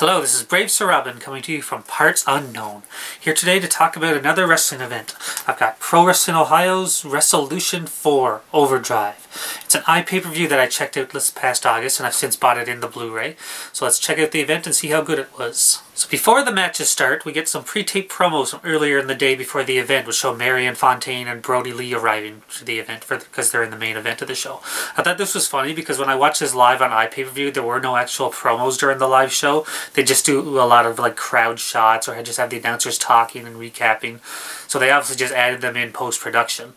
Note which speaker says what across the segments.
Speaker 1: Hello, this is Brave Sir Robin coming to you from Parts Unknown. Here today to talk about another wrestling event. I've got Pro Wrestling Ohio's Wrestleution 4 Overdrive. It's an iPay-per-view that I checked out this past August and I've since bought it in the Blu-ray. So let's check out the event and see how good it was. So before the matches start, we get some pre-taped promos from earlier in the day before the event, which show Marion Fontaine and Brody Lee arriving to the event because they're in the main event of the show. I thought this was funny because when I watched this live on iPay-per-view, there were no actual promos during the live show. They just do a lot of like crowd shots or just have the announcers talking and recapping. So they obviously just added them in post-production.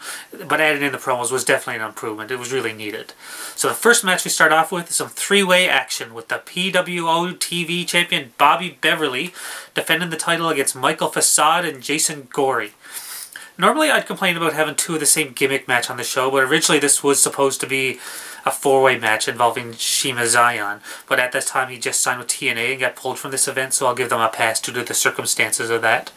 Speaker 1: But adding in the promos was definitely an improvement. It was really needed. So the first match we start off with is some three-way action with the PWO TV champion Bobby Beverly defending the title against Michael Facade and Jason Gorey. Normally I'd complain about having two of the same gimmick match on the show, but originally this was supposed to be a four-way match involving Shima Zion. But at that time he just signed with TNA and got pulled from this event, so I'll give them a pass due to the circumstances of that.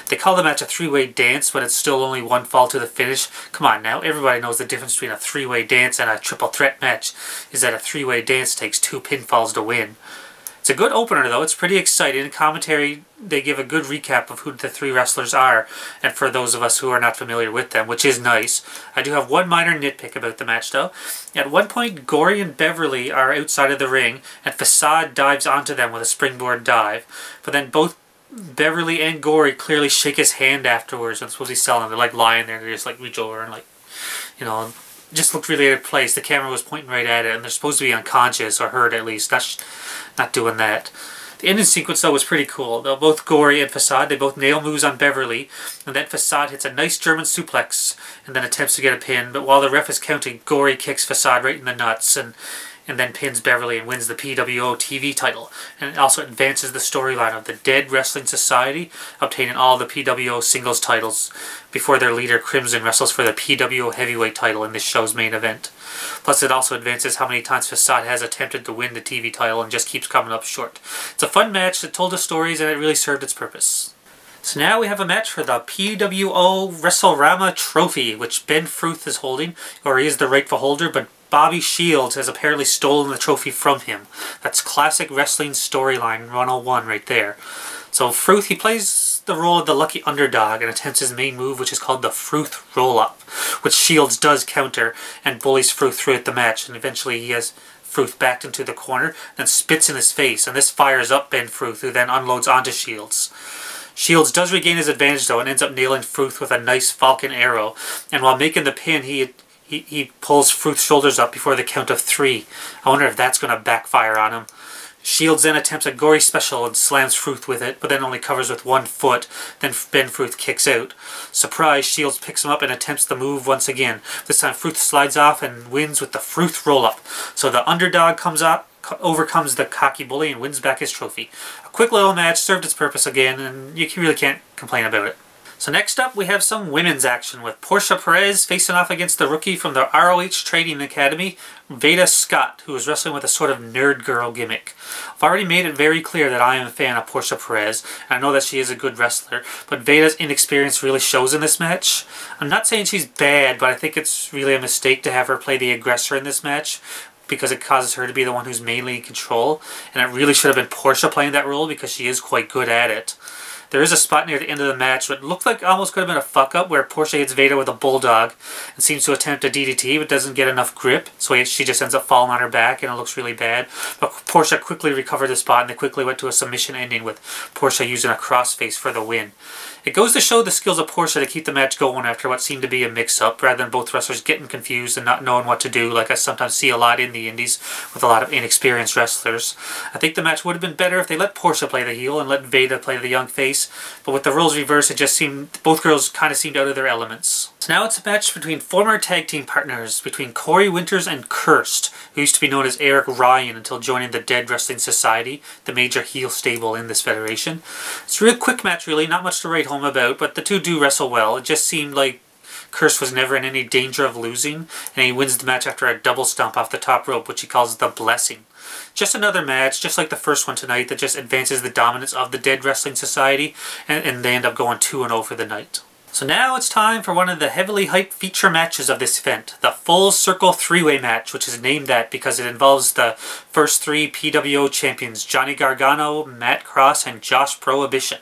Speaker 1: They call the match a three-way dance, but it's still only one fall to the finish. Come on now, everybody knows the difference between a three-way dance and a triple threat match is that a three-way dance takes 2 pinfalls to win. It's a good opener though, it's pretty exciting. In commentary, they give a good recap of who the three wrestlers are, and for those of us who are not familiar with them, which is nice. I do have one minor nitpick about the match though. At one point, Gorey and Beverly are outside of the ring, and Facade dives onto them with a springboard dive. But then both Beverly and Gorey clearly shake his hand afterwards, and it's supposed to be selling. They're like lying there, they just like reach over and like, you know, just looked really out of place. The camera was pointing right at it, and they're supposed to be unconscious, or hurt at least. Not doing that. The ending sequence though was pretty cool. Though both Gorey and Facade, they both nail moves on Beverly, and then Facade hits a nice German suplex and then attempts to get a pin, but while the ref is counting, Gorey kicks Facade right in the nuts and then pins Beverly and wins the PWO TV title. And it also advances the storyline of the Dead Wrestling Society obtaining all the PWO singles titles before their leader Crimson wrestles for the PWO heavyweight title in this show's main event. Plus it also advances how many times Facade has attempted to win the TV title and just keeps coming up short. It's a fun match that told the stories and it really served its purpose. So now we have a match for the PWO WrestleRama Trophy, which Ben Fruth is holding, or he is the rightful holder, but Bobby Shields has apparently stolen the trophy from him. That's classic wrestling storyline 101 right there. So Fruth, he plays the role of the lucky underdog and attempts his main move, which is called the Fruth Roll-Up, which Shields does counter and bullies Fruth throughout the match, and eventually he has Fruth backed into the corner, then spits in his face, and this fires up Ben Fruth, who then unloads onto Shields. Shields does regain his advantage though and ends up nailing Fruth with a nice Falcon Arrow, and while making the pin he pulls Fruth's shoulders up before the count of 3. I wonder if that's going to backfire on him. Shields then attempts a gory special and slams Fruth with it, but then only covers with 1 foot. Then Ben Fruth kicks out. Surprise, Shields picks him up and attempts the move once again. This time Fruth slides off and wins with the Fruth Roll-Up. So the underdog comes up, overcomes the cocky bully and wins back his trophy. A quick little match, served its purpose again, and you really can't complain about it. So next up we have some women's action with Portia Perez facing off against the rookie from the ROH Trading Academy, Veda Scott, who is wrestling with a sort of nerd girl gimmick. I've already made it very clear that I am a fan of Portia Perez, and I know that she is a good wrestler, but Veda's inexperience really shows in this match. I'm not saying she's bad, but I think it's really a mistake to have her play the aggressor in this match, because it causes her to be the one who's mainly in control, and it really should have been Portia playing that role because she is quite good at it. There is a spot near the end of the match that looked like almost could have been a fuck-up where Portia hits Veda with a bulldog and seems to attempt a DDT but doesn't get enough grip, so she just ends up falling on her back and it looks really bad. But Portia quickly recovered the spot and they quickly went to a submission ending with Portia using a crossface for the win. It goes to show the skills of Portia to keep the match going after what seemed to be a mix-up, rather than both wrestlers getting confused and not knowing what to do, like I sometimes see a lot in the indies with a lot of inexperienced wrestlers. I think the match would have been better if they let Portia play the heel and let Veda play the young face, but with the roles reversed, it just seemed both girls kind of seemed out of their elements. So now it's a match between former tag team partners, between Corey Winters and Cursed, who used to be known as Eric Ryan until joining the Dead Wrestling Society, the major heel stable in this federation. It's a real quick match really, not much to write home about, but the two do wrestle well. It just seemed like Cursed was never in any danger of losing, and he wins the match after a double stomp off the top rope, which he calls the Blessing. Just another match, just like the first one tonight, that just advances the dominance of the Dead Wrestling Society, and they end up going 2-0 for the night. So now it's time for one of the heavily hyped feature matches of this event, the Full Circle 3-Way match, which is named that because it involves the first 3 PWO champions, Johnny Gargano, Matt Cross, and Josh Prohibition.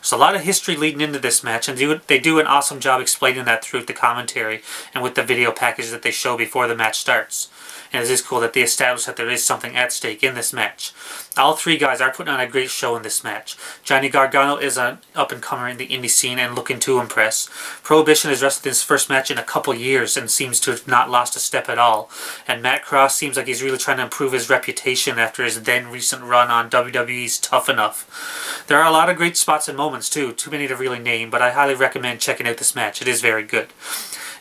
Speaker 1: There's a lot of history leading into this match, and they do an awesome job explaining that through the commentary and with the video package that they show before the match starts. And it is cool that they establish that there is something at stake in this match. All 3 guys are putting on a great show in this match. Johnny Gargano is an up-and-comer in the indie scene and looking to impress. Prohibition has wrestled his first match in a couple years and seems to have not lost a step at all. And Matt Cross seems like he's really trying to improve his reputation after his then recent run on WWE's Tough Enough. There are a lot of great spots and moments too many to really name, but I highly recommend checking out this match. It is very good.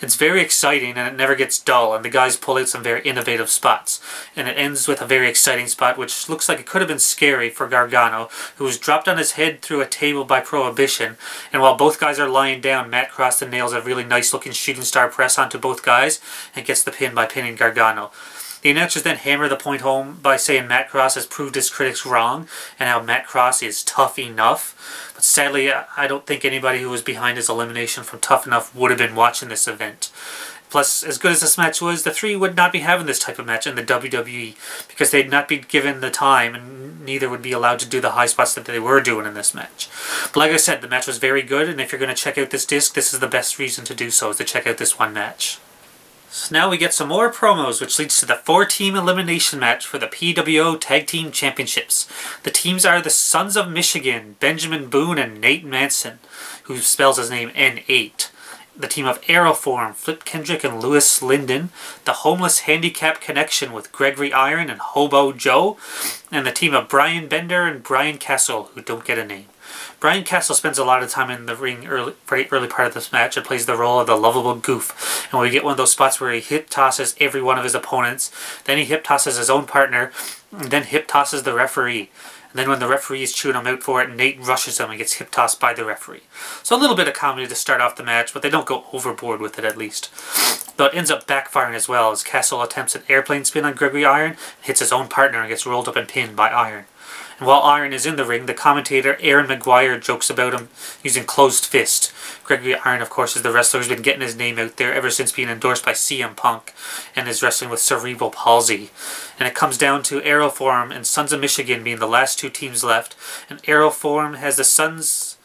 Speaker 1: It's very exciting and it never gets dull, and the guys pull out some very innovative spots. And it ends with a very exciting spot which looks like it could have been scary for Gargano, who was dropped on his head through a table by Prohibition, and while both guys are lying down, Matt Cross nails a really nice looking shooting star press onto both guys and gets the pin by pinning Gargano. The announcers then hammer the point home by saying Matt Cross has proved his critics wrong and how Matt Cross is tough enough. But sadly, I don't think anybody who was behind his elimination from Tough Enough would have been watching this event. Plus, as good as this match was, the 3 would not be having this type of match in the WWE because they'd not be given the time and neither would be allowed to do the high spots that they were doing in this match. But like I said, the match was very good, and if you're going to check out this disc, this is the best reason to do so, is to check out this one match. So now we get some more promos, which leads to the 4-team elimination match for the PWO Tag Team Championships. The teams are the Sons of Michigan, Benjamin Boone and Nate Manson, who spells his name N8. The team of Aeroform, Flip Kendrick and Lewis Linden. The Homeless Handicap Connection with Gregory Iron and Hobo Joe. And the team of Brian Bender and Brian Castle, who don't get a name. Brian Castle spends a lot of time in the ring pretty early part of this match and plays the role of the lovable goof. And we get one of those spots where he hip tosses every one of his opponents, then he hip tosses his own partner, and then hip tosses the referee. And then when the referee is chewing him out for it, Nate rushes him and gets hip tossed by the referee. So a little bit of comedy to start off the match, but they don't go overboard with it at least. But it ends up backfiring as well, as Castle attempts an airplane spin on Gregory Iron, hits his own partner and gets rolled up and pinned by Iron. And while Iron is in the ring, the commentator Aaron McGuire jokes about him using closed fist. Gregory Iron, of course, is the wrestler who's been getting his name out there ever since being endorsed by CM Punk and is wrestling with cerebral palsy. And it comes down to Aeroform and Sons of Michigan being the last 2 teams left. And Aeroform has the Sons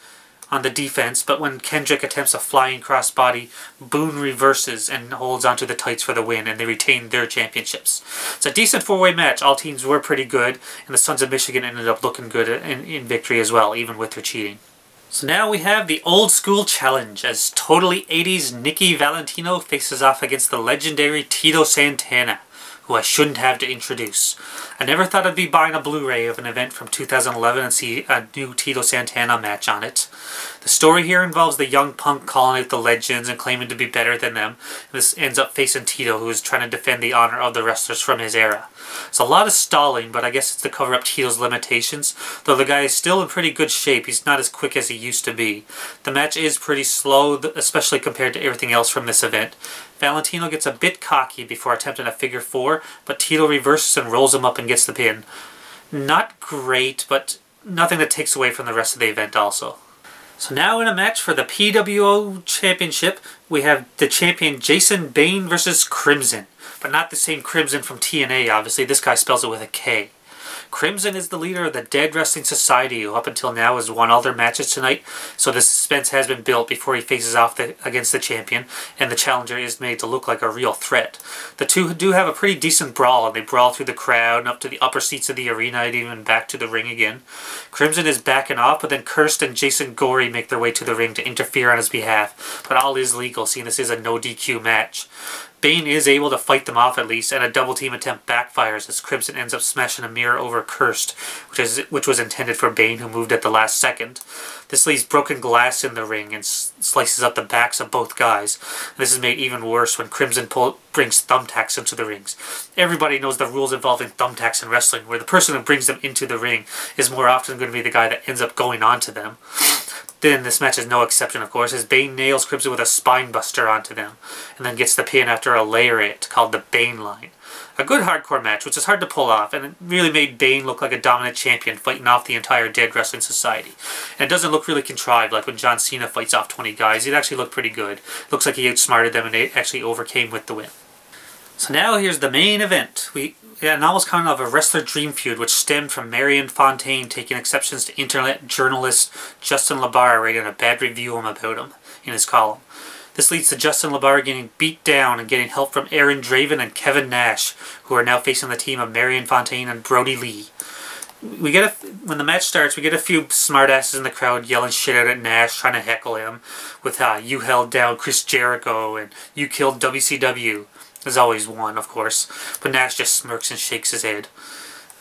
Speaker 1: on the defense, but when Kendrick attempts a flying crossbody, Boone reverses and holds onto the tights for the win, and they retain their championships. It's a decent 4-way match. All teams were pretty good, and the Sons of Michigan ended up looking good in victory as well, even with their cheating. So now we have the Old School Challenge, as totally 80s Nicky Valentino faces off against the legendary Tito Santana, who I shouldn't have to introduce. I never thought I'd be buying a Blu-ray of an event from 2011 and see a new Tito Santana match on it. The story here involves the young Punk calling out the legends and claiming to be better than them. This ends up facing Tito, who is trying to defend the honor of the wrestlers from his era. It's a lot of stalling, but I guess it's to cover up Tito's limitations. Though the guy is still in pretty good shape, he's not as quick as he used to be. The match is pretty slow, especially compared to everything else from this event. Valentino gets a bit cocky before attempting a figure 4, but Tito reverses and rolls him up and gets the pin. Not great, but nothing that takes away from the rest of the event also. So now in a match for the PWO Championship, we have the champion Jason Bane versus Crimson. But not the same Crimson from TNA, obviously. This guy spells it with a K. Crimson is the leader of the Dead Wrestling Society, who up until now has won all their matches tonight, so the suspense has been built before he faces off against the champion, and the challenger is made to look like a real threat. The two do have a pretty decent brawl, and they brawl through the crowd and up to the upper seats of the arena and even back to the ring again. Crimson is backing off, but then Kirst and Jason Gorey make their way to the ring to interfere on his behalf, but all is legal, seeing this is a no DQ match. Bane is able to fight them off at least, and a double team attempt backfires as Crimson ends up smashing a mirror over Kirst, which was intended for Bane, who moved at the last second. This leaves broken glass in the ring and slices up the backs of both guys. This is made even worse when Crimson brings thumbtacks into the rings. Everybody knows the rules involving thumbtacks in wrestling, where the person who brings them into the ring is more often going to be the guy that ends up going on to them. Then this match is no exception, of course, as Bane nails Crimson with a spine buster onto them, and then gets the pin after a lariat called the Bane line. A good hardcore match, which is hard to pull off, and it really made Bane look like a dominant champion fighting off the entire Dead Wrestling Society. And it doesn't look really contrived like when John Cena fights off 20 guys. It actually looked pretty good. Looks like he outsmarted them and they actually overcame with the win. So now here's the main event. We had an almost kind of a wrestler dream feud which stemmed from Marion Fontaine taking exceptions to internet journalist Justin LaBar writing a bad review about him in his column. This leads to Justin LaBar getting beat down and getting help from Aaron Draven and Kevin Nash, who are now facing the team of Marion Fontaine and Brody Lee. When the match starts, we get a few smartasses in the crowd yelling shit out at Nash, trying to heckle him with you held down Chris Jericho and you killed WCW. There's always one, of course, but Nash just smirks and shakes his head.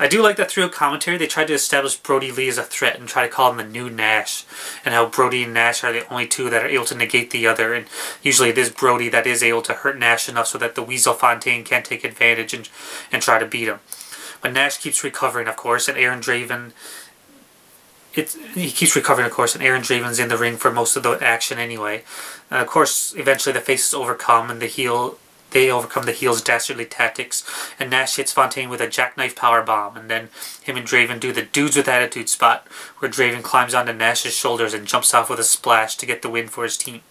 Speaker 1: I do like that throughout commentary they tried to establish Brody Lee as a threat and try to call him the new Nash, and how Brody and Nash are the only two that are able to negate the other, and usually it is Brody that is able to hurt Nash enough so that the Weasel Fontaine can't take advantage and try to beat him. But Nash keeps recovering, of course, and Aaron Draven... He keeps recovering, of course, and Aaron Draven's in the ring for most of the action anyway. And of course, eventually the faces overcome, and they overcome the heel's dastardly tactics, and Nash hits Fontaine with a jackknife powerbomb, and then him and Draven do the Dudes with Attitude spot, where Draven climbs onto Nash's shoulders and jumps off with a splash to get the win for his team.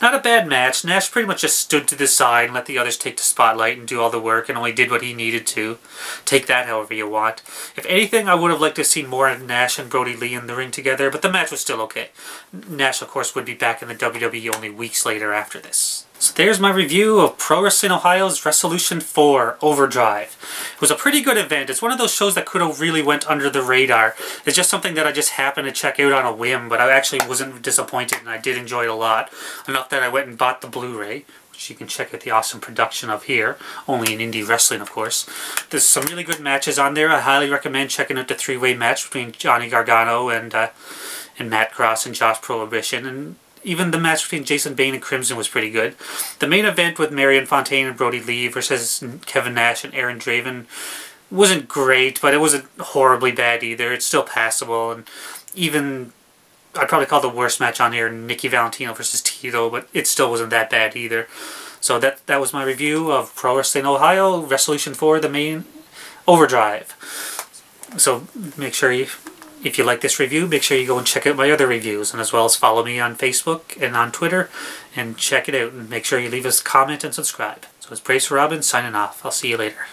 Speaker 1: Not a bad match. Nash pretty much just stood to the side and let the others take the spotlight and do all the work, and only did what he needed to. Take that however you want. If anything, I would have liked to have seen more of Nash and Brody Lee in the ring together, but the match was still okay. Nash, of course, would be back in the WWE only weeks later after this. So there's my review of Pro Wrestling Ohio's Wrestleution 4 Overdrive. It was a pretty good event. It's one of those shows that could have really went under the radar. It's just something that I just happened to check out on a whim, but I actually wasn't disappointed and I did enjoy it a lot. Enough that I went and bought the Blu-ray, which you can check out the awesome production of here, only in indie wrestling, of course. There's some really good matches on there. I highly recommend checking out the three-way match between Johnny Gargano and Matt Cross and Josh Prohibition, and even the match between Jason Bane and Crimson was pretty good. The main event with Marion Fontaine and Brody Lee versus Kevin Nash and Aaron Draven wasn't great, but it wasn't horribly bad either. It's still passable, and even I'd probably call the worst match on here Nicky Valentino versus Tito, but it still wasn't that bad either. So that was my review of Pro Wrestling Ohio, Wrestleution 4, the main Overdrive. So make sure if you like this review, make sure you go and check out my other reviews, and as well as follow me on Facebook and on Twitter, and check it out, and make sure you leave us a comment and subscribe. So it's Brace Robin signing off. I'll see you later.